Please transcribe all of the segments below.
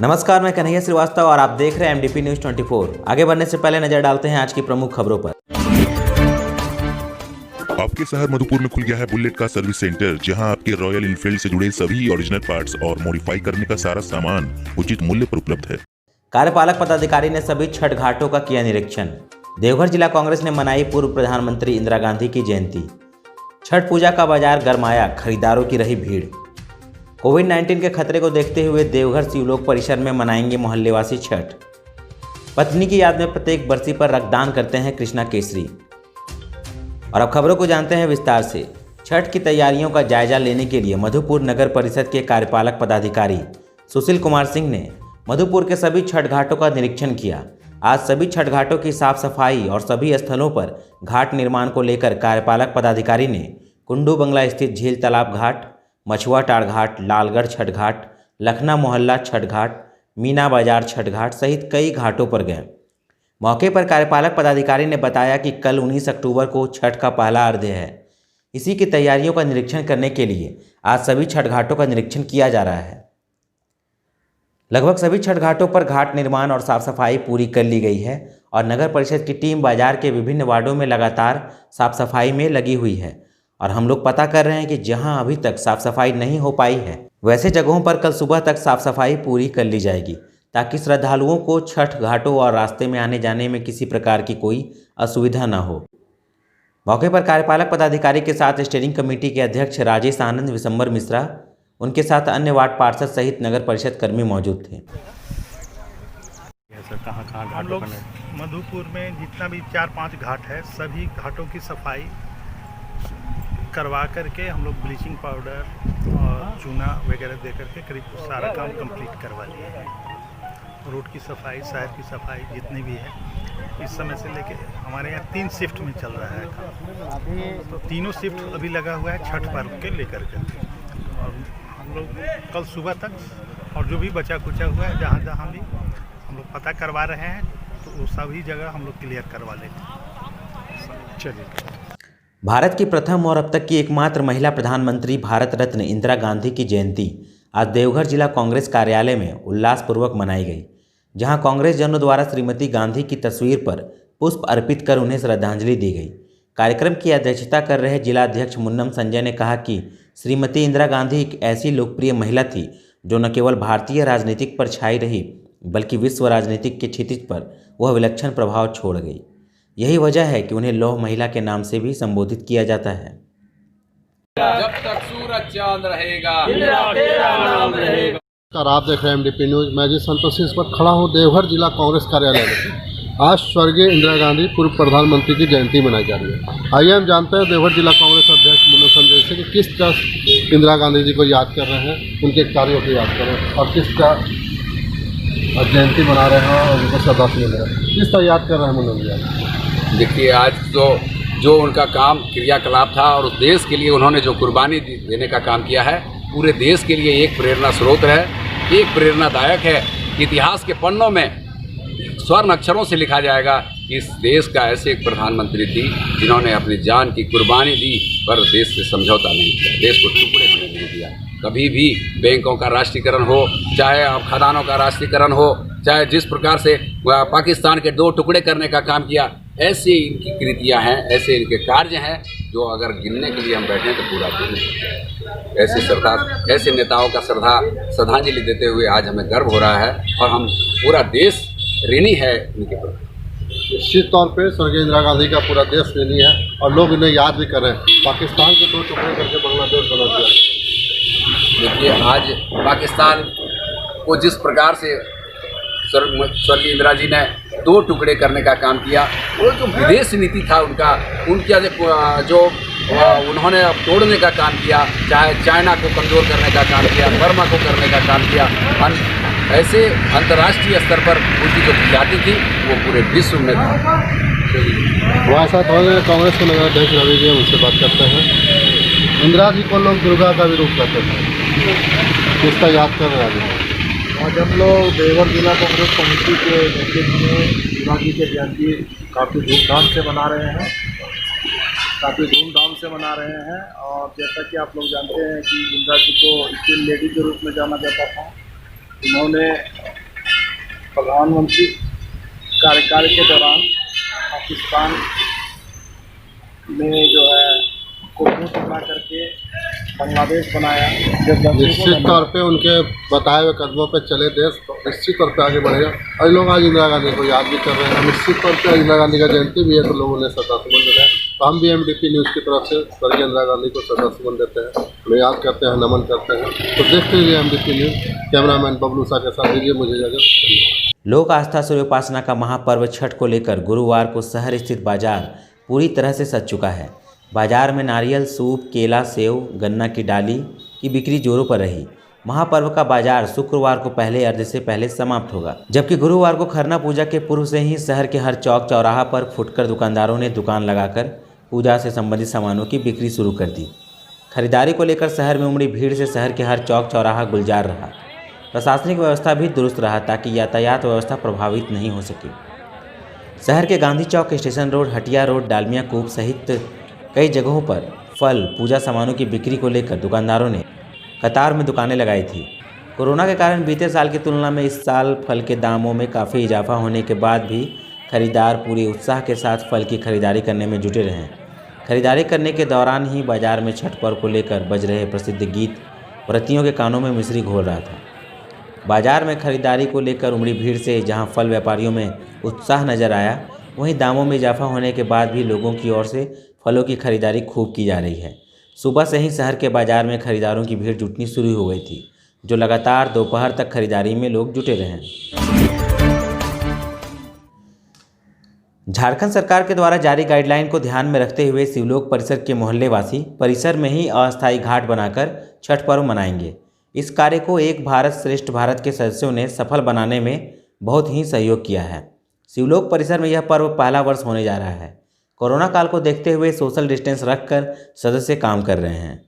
नमस्कार, मैं कन्हैया श्रीवास्तव और आप देख रहे हैं MDP न्यूज 24। आगे बढ़ने से पहले नजर डालते हैं आज की प्रमुख खबरों पर। आपके शहर मधुपुर में खुल गया है बुलेट का सर्विस सेंटर, जहां आपके रॉयल इनफील्ड से जुड़े सभी ओरिजिनल पार्ट्स और मॉडिफाई करने का सारा सामान उचित मूल्य पर उपलब्ध है। कार्यपालक पदाधिकारी ने सभी छठ घाटों का किया निरीक्षण। देवघर जिला कांग्रेस ने मनाई पूर्व प्रधानमंत्री इंदिरा गांधी की जयंती। छठ पूजा का बाजार गरमाया, खरीदारों की रही भीड़। कोविड-19 के खतरे को देखते हुए देवघर शिवलोक परिसर में मनाएंगे मोहल्लेवासी छठ। पत्नी की याद में प्रत्येक बरसी पर रक्तदान करते हैं कृष्णा केसरी। और अब खबरों को जानते हैं विस्तार से। छठ की तैयारियों का जायजा लेने के लिए मधुपुर नगर परिषद के कार्यपालक पदाधिकारी सुशील कुमार सिंह ने मधुपुर के सभी छठ घाटों का निरीक्षण किया। आज सभी छठ घाटों की साफ सफाई और सभी स्थलों पर घाट निर्माण को लेकर कार्यपालक पदाधिकारी ने कुंडू बंगला स्थित झील तालाब घाट, मछुआ टाड़ घाट, लालगढ़ छठ घाट, लखना मोहल्ला छठ घाट, मीना बाजार छठ घाट सहित कई घाटों पर गए। मौके पर कार्यपालक पदाधिकारी ने बताया कि कल 19 अक्टूबर को छठ का पहला अर्घ्य है। इसी की तैयारियों का निरीक्षण करने के लिए आज सभी छठ घाटों का निरीक्षण किया जा रहा है। लगभग सभी छठ घाटों पर घाट निर्माण और साफ सफाई पूरी कर ली गई है और नगर परिषद की टीम बाजार के विभिन्न वार्डों में लगातार साफ सफाई में लगी हुई है। और हम लोग पता कर रहे हैं कि जहां अभी तक साफ सफाई नहीं हो पाई है, वैसे जगहों पर कल सुबह तक साफ सफाई पूरी कर ली जाएगी, ताकि श्रद्धालुओं को छठ घाटों और रास्ते में आने जाने में किसी प्रकार की कोई असुविधा न हो। मौके पर कार्यपालक पदाधिकारी के साथ स्टीयरिंग कमेटी के अध्यक्ष राजेश आनंद, विशंबर मिश्रा, उनके साथ अन्य वार्ड पार्षद सहित नगर परिषद कर्मी मौजूद थे। हम लोग मधुपुर में जितना भी 4-5 घाट है, सभी घाटों की सफाई करवा करके हम लोग ब्लीचिंग पाउडर और चूना वगैरह दे करके करीब सारा काम कंप्लीट करवा लिए हैं। रोड की सफाई, शहर की सफाई जितनी भी है, इस समय से लेके हमारे यहाँ 3 शिफ्ट में चल रहा है काम। तो तीनों शिफ्ट अभी लगा हुआ है छठ पर्व के लेकर के। और हम लोग कल सुबह तक और जो भी बचा कुचा हुआ है, जहाँ जहाँ भी हम लोग पता करवा रहे हैं, तो वो सभी जगह हम लोग क्लियर करवा लेंगे। चलिए। भारत की प्रथम और अब तक की एकमात्र महिला प्रधानमंत्री भारत रत्न इंदिरा गांधी की जयंती आज देवघर जिला कांग्रेस कार्यालय में उल्लासपूर्वक मनाई गई, जहां कांग्रेस जनों द्वारा श्रीमती गांधी की तस्वीर पर पुष्प अर्पित कर उन्हें श्रद्धांजलि दी गई। कार्यक्रम की अध्यक्षता कर रहे जिला अध्यक्ष मुन्नम संजय ने कहा कि श्रीमती इंदिरा गांधी एक ऐसी लोकप्रिय महिला थी जो न केवल भारतीय राजनीतिक पर छाई रही, बल्कि विश्व राजनीतिक के क्षितिज पर वह विलक्षण प्रभाव छोड़ गई। यही वजह है कि उन्हें लौह महिला के नाम से भी संबोधित किया जाता है। जब तक सूरज चांद रहेगा, तेरा नाम रहेगा। आप देख रहे हैं MDP न्यूज। मैं जी संतोष सिंह इस वक्त खड़ा हूँ देवघर जिला कांग्रेस कार्यालय में। आज स्वर्गीय इंदिरा गांधी पूर्व प्रधानमंत्री की जयंती मनाई जा रही है। आइए हम जानते हैं देवघर जिला कांग्रेस अध्यक्ष मुन्नम संजय से कि किस तरह इंदिरा गांधी जी को याद कर रहे हैं, उनके कार्यों को याद कर रहे हैं और किस तरह जयंती मना रहे हैं और उनको श्रद्धांजलि दे रहे हैं। किस तरह याद कर रहे हैं मुन्नम जी? देखिए, आज तो जो उनका काम क्रियाकलाप था और उस देश के लिए उन्होंने जो कुर्बानी देने का काम किया है, पूरे देश के लिए एक प्रेरणा स्रोत है, एक प्रेरणादायक है। इतिहास के पन्नों में स्वर्ण अक्षरों से लिखा जाएगा कि इस देश का ऐसे एक प्रधानमंत्री थी जिन्होंने अपनी जान की कुर्बानी दी, पर देश से समझौता नहीं किया, देश को टुकड़े होने नहीं दिया। कभी भी बैंकों का राष्ट्रीयकरण हो, चाहे खदानों का राष्ट्रीयकरण हो, चाहे जिस प्रकार से पाकिस्तान के 2 टुकड़े करने का काम किया, ऐसी इनकी कृतियां हैं, ऐसे इनके कार्य हैं जो अगर गिनने के लिए हम बैठें तो पूरा दिन। ऐसे नेताओं का श्रद्धांजलि देते हुए आज हमें गर्व हो रहा है और हम पूरा देश ऋणी है इनके प्रति। निश्चित तौर पे स्वर्गीय इंदिरा गांधी का पूरा देश ऋणी है और लोग इन्हें याद भी कर रहे हैं। पाकिस्तान के 2 टुकड़े करके बांग्लादेश बना दिया। देखिए, आज पाकिस्तान को जिस प्रकार से स्वर्गीय इंदिरा जी ने 2 टुकड़े करने का काम किया, वो जो विदेश नीति था उनका जो उन्होंने तोड़ने का काम किया, चाहे चाइना को कमज़ोर करने का काम किया, बर्मा को करने का काम किया, ऐसे अंतर्राष्ट्रीय स्तर पर उनकी जो ख्याति थी वो पूरे विश्व में था। हमारे साथ कांग्रेस के नगर अध्यक्ष रवि जी, उनसे बात करते हैं। इंदिरा जी को लोग दुर्गा का भी रूप करते थे, किसका याद कर रहे हैं? आज हम लोग देवघर जिला कांग्रेस कमेटी के नेतृत्व में इंदिरा जी की जयंती काफ़ी धूमधाम से मना रहे हैं। और जैसा कि आप लोग जानते हैं कि इंदिरा जी को स्टील लेडी के रूप में जाना जाता था। उन्होंने प्रधानमंत्री कार्यकाल के दौरान पाकिस्तान में जो है कुर्बानी बना करके बांग्लादेश बनाया। जब निश्चित तौर पे उनके बताए हुए कदमों पे चले देश तो निश्चित तौर पे आगे बढ़ेगा। और लोग आज इंदिरा गांधी को याद भी कर रहे हैं। निश्चित तौर पे इंदिरा गांधी का जयंती भी है तो लोगों ने श्रद्धासुमन दिया। तो हम भी MDP न्यूज़ की तरफ से स्वर्गीय इंदिरा गांधी को श्रद्धासुमन देते हैं, उन्हें याद करते हैं, नमन करते हैं। तो देखते रहिए MDP news. Cameraman Bablu Shah के साथ दीजिए मुझे इजाजत। लोक आस्था सूर्योपासना का महापर्व छठ को लेकर गुरुवार को शहर स्थित बाजार पूरी तरह से सज चुका है। बाजार में नारियल, सूप, केला, सेव, गन्ना की डाली की बिक्री जोरों पर रही। महापर्व का बाजार शुक्रवार को पहले अर्ध से पहले समाप्त होगा, जबकि गुरुवार को खरना पूजा के पूर्व से ही शहर के हर चौक चौराहा पर फुटकर दुकानदारों ने दुकान लगाकर पूजा से संबंधित सामानों की बिक्री शुरू कर दी। खरीदारी को लेकर शहर में उमड़ी भीड़ से शहर के हर चौक चौराहा गुलजार रहा। प्रशासनिक व्यवस्था भी दुरुस्त रहा ताकि यातायात व्यवस्था प्रभावित नहीं हो सके। शहर के Gandhi Chowk, station road, Hatia road, Dalmia कूप सहित कई जगहों पर फल, पूजा सामानों की बिक्री को लेकर दुकानदारों ने कतार में दुकानें लगाई थी। कोरोना के कारण बीते साल की तुलना में इस साल फल के दामों में काफ़ी इजाफा होने के बाद भी खरीदार पूरे उत्साह के साथ फल की खरीदारी करने में जुटे रहे। खरीदारी करने के दौरान ही बाजार में छठ पर्व को लेकर बज रहे प्रसिद्ध गीत व्रतियों के कानों में मिश्री घोल रहा था। बाजार में खरीदारी को लेकर उमड़ी भीड़ से जहां फल व्यापारियों में उत्साह नजर आया, वहीं दामों में इजाफा होने के बाद भी लोगों की ओर से फलों की खरीदारी खूब की जा रही है। सुबह से ही शहर के बाजार में खरीदारों की भीड़ जुटनी शुरू हो गई थी, जो लगातार दोपहर तक खरीदारी में लोग जुटे रहे। झारखंड सरकार के द्वारा जारी गाइडलाइन को ध्यान में रखते हुए शिवलोक परिसर के मोहल्लेवासी परिसर में ही अस्थायी घाट बनाकर छठ पर्व मनाएंगे। इस कार्य को एक भारत श्रेष्ठ भारत के सदस्यों ने सफल बनाने में बहुत ही सहयोग किया है। शिवलोक परिसर में यह पर्व पहला वर्ष होने जा रहा है। कोरोना काल को देखते हुए सोशल डिस्टेंस रखकर सदस्य काम कर रहे हैं।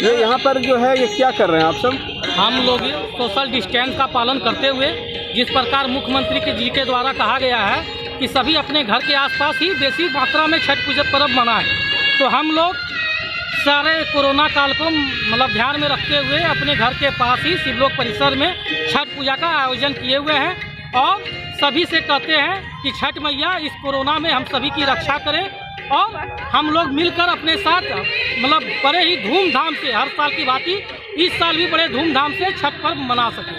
ये यहाँ पर जो है ये क्या कर रहे हैं आप सब? हम लोग सोशल डिस्टेंस का पालन करते हुए, जिस प्रकार मुख्यमंत्री जी के द्वारा कहा गया है कि सभी अपने घर के आसपास ही बेसी मात्रा में छठ पूजा पर्व मनाएं, तो हम लोग सारे कोरोना काल को मतलब ध्यान में रखते हुए अपने घर के पास ही शिवलोक परिसर में छठ पूजा का आयोजन किए हुए हैं और सभी से कहते हैं कि छठ मैया इस कोरोना में हम सभी की रक्षा करें और हम लोग मिलकर अपने साथ मतलब बड़े ही धूमधाम से हर साल की भांति इस साल भी बड़े धूमधाम से छठ पर्व मना सकें।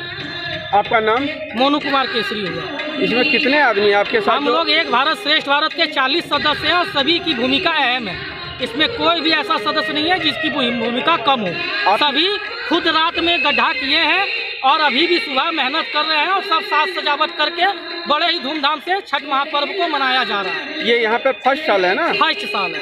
आपका नाम? मोनू कुमार केसरी हुआ। इसमें कितने आदमी आपके साथ? हम लोग एक भारत श्रेष्ठ भारत के 40 सदस्य हैं और सभी की भूमिका अहम है। इसमें कोई भी ऐसा सदस्य नहीं है जिसकी भूमिका कम हो। सभी खुद रात में गड्ढा किए हैं और अभी भी सुबह मेहनत कर रहे हैं और सब साज सजावट करके बड़े ही धूमधाम से छठ महापर्व को मनाया जा रहा है। ये यहाँ पे फर्स्ट साल है ना? फर्स्ट साल है।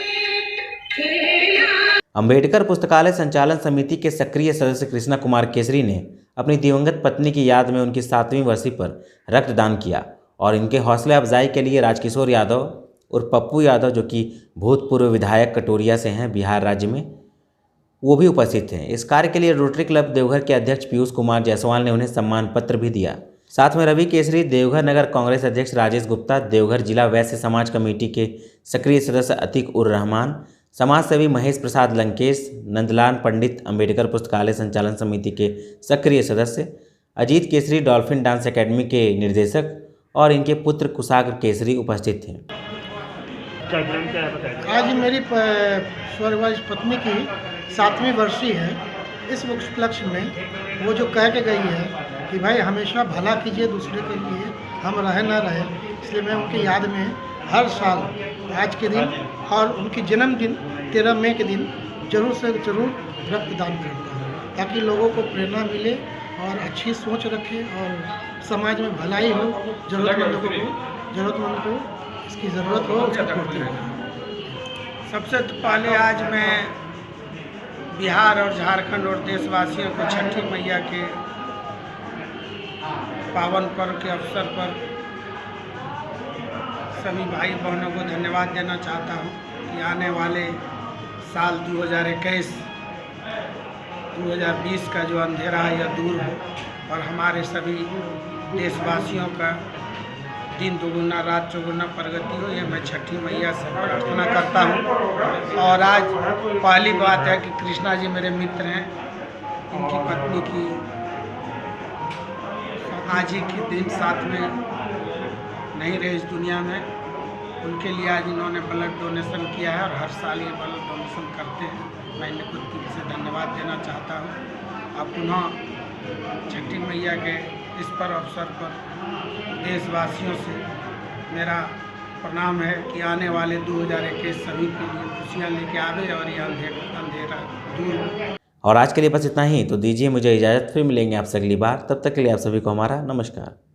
अंबेडकर पुस्तकालय संचालन समिति के सक्रिय सदस्य कृष्णा कुमार केसरी ने अपनी दिवंगत पत्नी की याद में उनकी 7वीं वर्षी पर रक्तदान किया और इनके हौसला अफजाई के लिए राजकिशोर यादव और पप्पू यादव, जो कि भूतपूर्व विधायक कटोरिया से हैं बिहार राज्य में, वो भी उपस्थित थे। इस कार्य के लिए रोटरी क्लब देवघर के अध्यक्ष पीयूष कुमार जायसवाल ने उन्हें सम्मान पत्र भी दिया। साथ में रवि केसरी, देवघर नगर कांग्रेस अध्यक्ष राजेश गुप्ता, देवघर जिला वैश्य समाज कमेटी के सक्रिय सदस्य अतीक उर रहमान, समाज सेवी महेश प्रसाद लंकेश, नंदलाल पंडित, अंबेडकर पुस्तकालय संचालन समिति के सक्रिय सदस्य Ajit Kesari, dolphin dance academy के निर्देशक और इनके पुत्र कुशाग्र केसरी उपस्थित थे। आज मेरी स्वर्गवासी पत्नी की 7वीं वर्षी है। इस उपलक्ष्य में वो जो कह के गई है कि भाई हमेशा भला कीजिए दूसरे के लिए, हम रहे ना रहे, इसलिए मैं उनकी याद में हर साल आज के दिन और उनकी जन्मदिन 13 मई के दिन जरूर से जरूर रक्तदान करता हूँ, ताकि लोगों को प्रेरणा मिले और अच्छी सोच रखें और समाज में भलाई हो, ज़रूरतमंद को इसकी ज़रूरत हो, उसकी पूर्ति हो। सबसे पहले आज मैं बिहार और झारखंड और देशवासियों को छठी मैया के पावन पर्व के अवसर पर सभी भाई बहनों को धन्यवाद देना चाहता हूँ कि आने वाले साल 2021-2020 का जो अंधेरा है यह दूर हो और हमारे सभी देशवासियों का दिन दुगुना रात चौगुना प्रगति हो, ये मैं छठी मैया से प्रार्थना करता हूँ। और आज पहली बात है कि कृष्णा जी मेरे मित्र हैं, इनकी पत्नी की आज ही के दिन साथ में नहीं रहे इस दुनिया में, उनके लिए आज इन्होंने ब्लड डोनेशन किया है और हर साल ये ब्लड डोनेशन करते हैं। मैं इनको दिल से धन्यवाद देना चाहता हूँ। अब पुनः छठी मैया के इस पर अवसर पर देशवासियों से मेरा प्रणाम है कि आने वाले 2021 सभी के लिए खुशियाँ लेके आवे और ये अंधेरा दूर हो। और आज के लिए बस इतना ही। तो दीजिए मुझे इजाज़त, फिर मिलेंगे आपसे अगली बार। तब तक के लिए आप सभी को हमारा नमस्कार।